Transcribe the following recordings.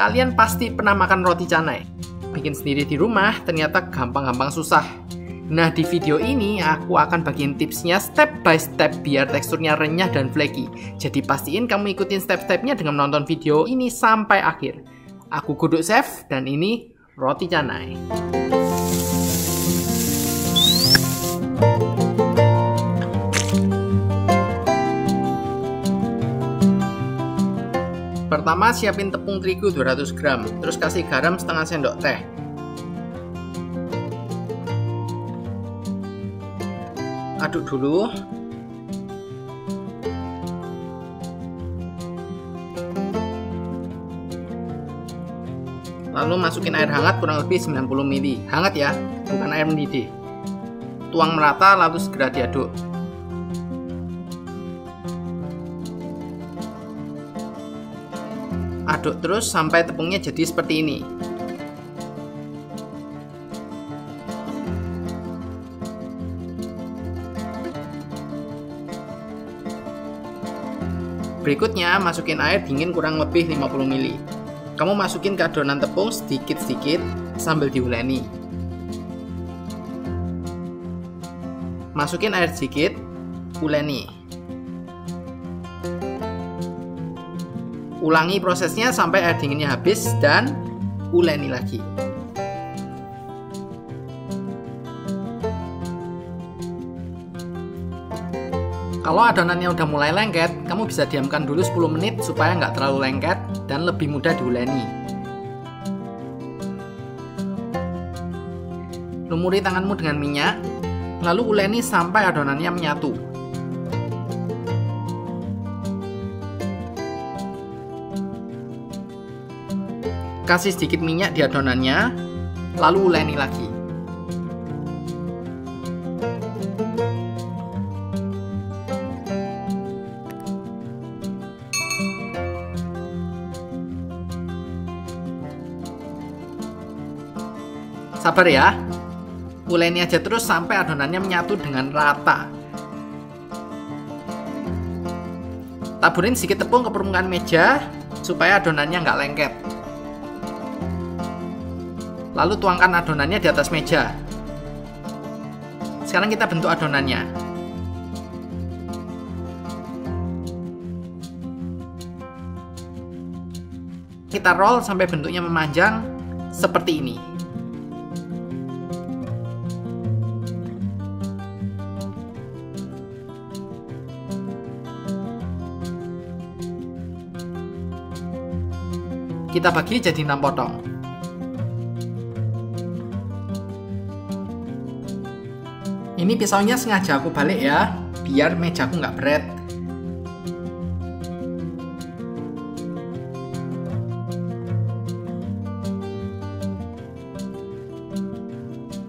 Kalian pasti pernah makan roti canai. Bikin sendiri di rumah ternyata gampang-gampang susah. Nah, di video ini aku akan bagiin tipsnya step by step biar teksturnya renyah dan flaky. Jadi pastiin kamu ikutin step-stepnya dengan menonton video ini sampai akhir. Aku Guduk Chef dan ini roti canai. Pertama, siapin tepung terigu 200 gram, terus kasih garam setengah sendok teh. Aduk dulu. Lalu masukin air hangat kurang lebih 90 ml. Hangat ya, bukan air mendidih. Tuang merata lalu segera diaduk. Aduk terus sampai tepungnya jadi seperti ini. Berikutnya masukin air dingin kurang lebih 50 ml. Kamu masukin ke adonan tepung sedikit-sedikit sambil diuleni. Masukin air sedikit, uleni. Ulangi prosesnya sampai air dinginnya habis dan uleni lagi. Kalau adonannya udah mulai lengket, kamu bisa diamkan dulu 10 menit supaya nggak terlalu lengket dan lebih mudah diuleni. Lumuri tanganmu dengan minyak, lalu uleni sampai adonannya menyatu. Kasih sedikit minyak di adonannya, lalu uleni lagi. Sabar ya, uleni aja terus sampai adonannya menyatu dengan rata. Taburin sedikit tepung ke permukaan meja supaya adonannya nggak lengket. Lalu tuangkan adonannya di atas meja. Sekarang kita bentuk adonannya. Kita roll sampai bentuknya memanjang seperti ini. Kita bagi jadi 6 potong. Ini pisaunya sengaja aku balik ya, biar mejaku nggak berat.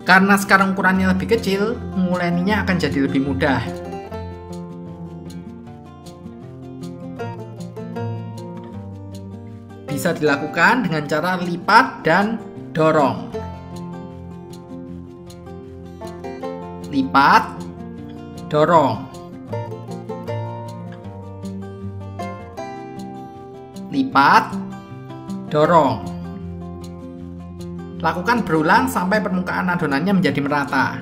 Karena sekarang ukurannya lebih kecil, menguleninya akan jadi lebih mudah. Bisa dilakukan dengan cara lipat dan dorong. Lipat, dorong. Lipat, dorong. Lakukan berulang sampai permukaan adonannya menjadi merata.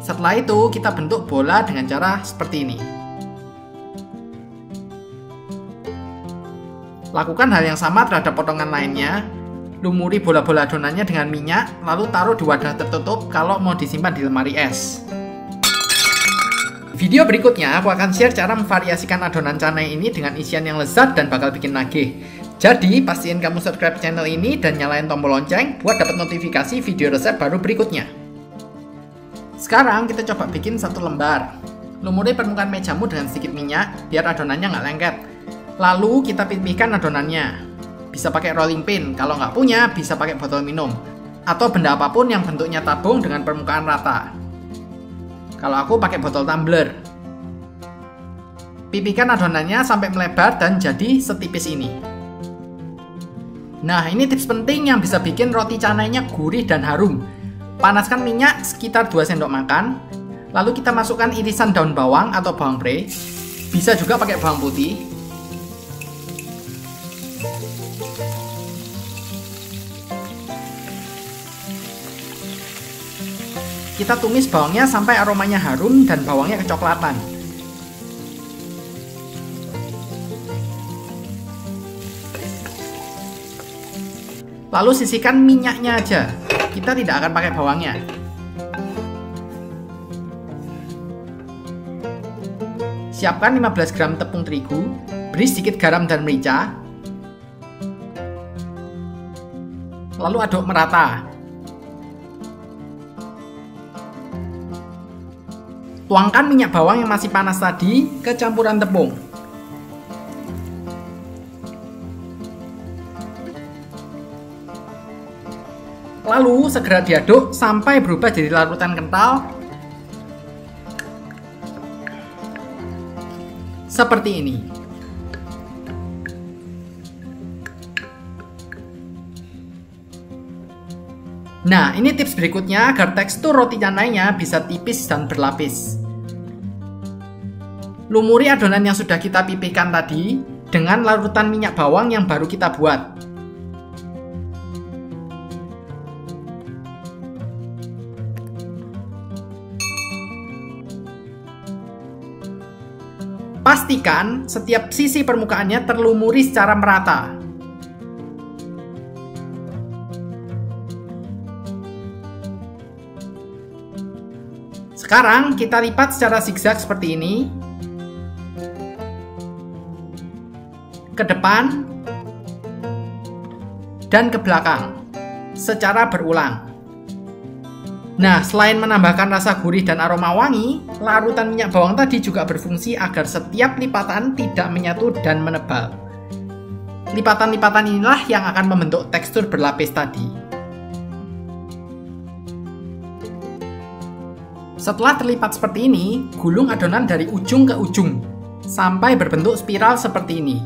Setelah itu kita bentuk bola dengan cara seperti ini. Lakukan hal yang sama terhadap potongan lainnya. Lumuri bola-bola adonannya dengan minyak, lalu taruh di wadah tertutup kalau mau disimpan di lemari es. Video berikutnya aku akan share cara memvariasikan adonan canai ini dengan isian yang lezat dan bakal bikin nagih. Jadi pastiin kamu subscribe channel ini dan nyalain tombol lonceng buat dapat notifikasi video resep baru berikutnya. Sekarang kita coba bikin satu lembar. Lumuri permukaan mejamu dengan sedikit minyak biar adonannya nggak lengket. Lalu kita pipihkan adonannya. Bisa pakai rolling pin, kalau nggak punya bisa pakai botol minum. Atau benda apapun yang bentuknya tabung dengan permukaan rata. Kalau aku pakai botol tumbler. Pipihkan adonannya sampai melebar dan jadi setipis ini. Nah, ini tips penting yang bisa bikin roti canainya gurih dan harum. Panaskan minyak sekitar 2 sendok makan. Lalu kita masukkan irisan daun bawang atau bawang pre. Bisa juga pakai bawang putih. Kita tumis bawangnya sampai aromanya harum dan bawangnya kecoklatan. Lalu sisihkan minyaknya aja. Kita tidak akan pakai bawangnya. Siapkan 15 gram tepung terigu, beri sedikit garam dan merica. Lalu aduk merata. Tuangkan minyak bawang yang masih panas tadi ke campuran tepung. Lalu segera diaduk sampai berubah jadi larutan kental seperti ini. Nah, ini tips berikutnya agar tekstur roti canainya bisa tipis dan berlapis. Lumuri adonan yang sudah kita pipihkan tadi dengan larutan minyak bawang yang baru kita buat. Pastikan setiap sisi permukaannya terlumuri secara merata. Sekarang kita lipat secara zigzag seperti ini. Ke depan dan ke belakang secara berulang. Nah, selain menambahkan rasa gurih dan aroma wangi, larutan minyak bawang tadi juga berfungsi agar setiap lipatan tidak menyatu dan menebal. Lipatan-lipatan inilah yang akan membentuk tekstur berlapis tadi. Setelah terlipat seperti ini, gulung adonan dari ujung ke ujung sampai berbentuk spiral seperti ini.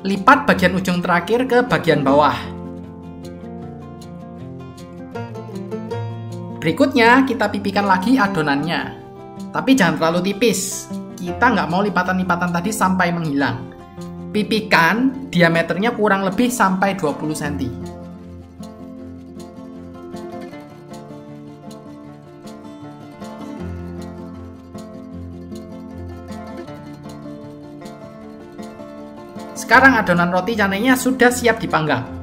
Lipat bagian ujung terakhir ke bagian bawah. Berikutnya kita pipihkan lagi adonannya. Tapi jangan terlalu tipis. Kita nggak mau lipatan-lipatan tadi sampai menghilang. Pipihkan diameternya kurang lebih sampai 20 cm. Sekarang adonan roti canainya sudah siap dipanggang.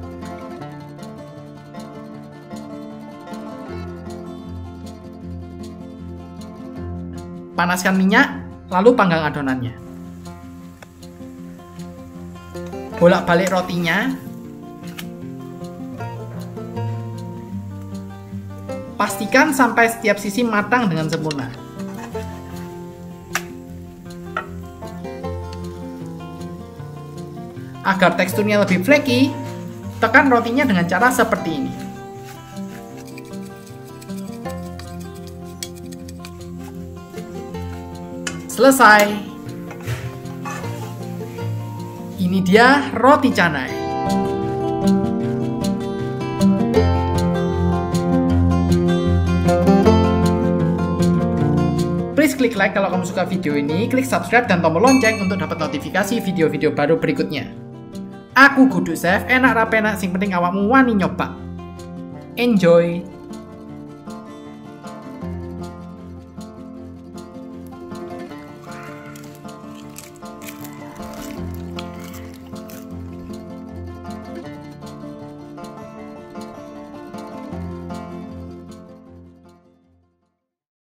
Panaskan minyak, lalu panggang adonannya. Bolak-balik rotinya. Pastikan sampai setiap sisi matang dengan sempurna. Agar teksturnya lebih flaky, tekan rotinya dengan cara seperti ini. Selesai. Ini dia roti canai. Please klik like kalau kamu suka video ini, klik subscribe dan tombol lonceng untuk dapat notifikasi video-video baru berikutnya. Aku Kudu Chef, enak ra penak sing penting awakmu wani nyoba. Enjoy.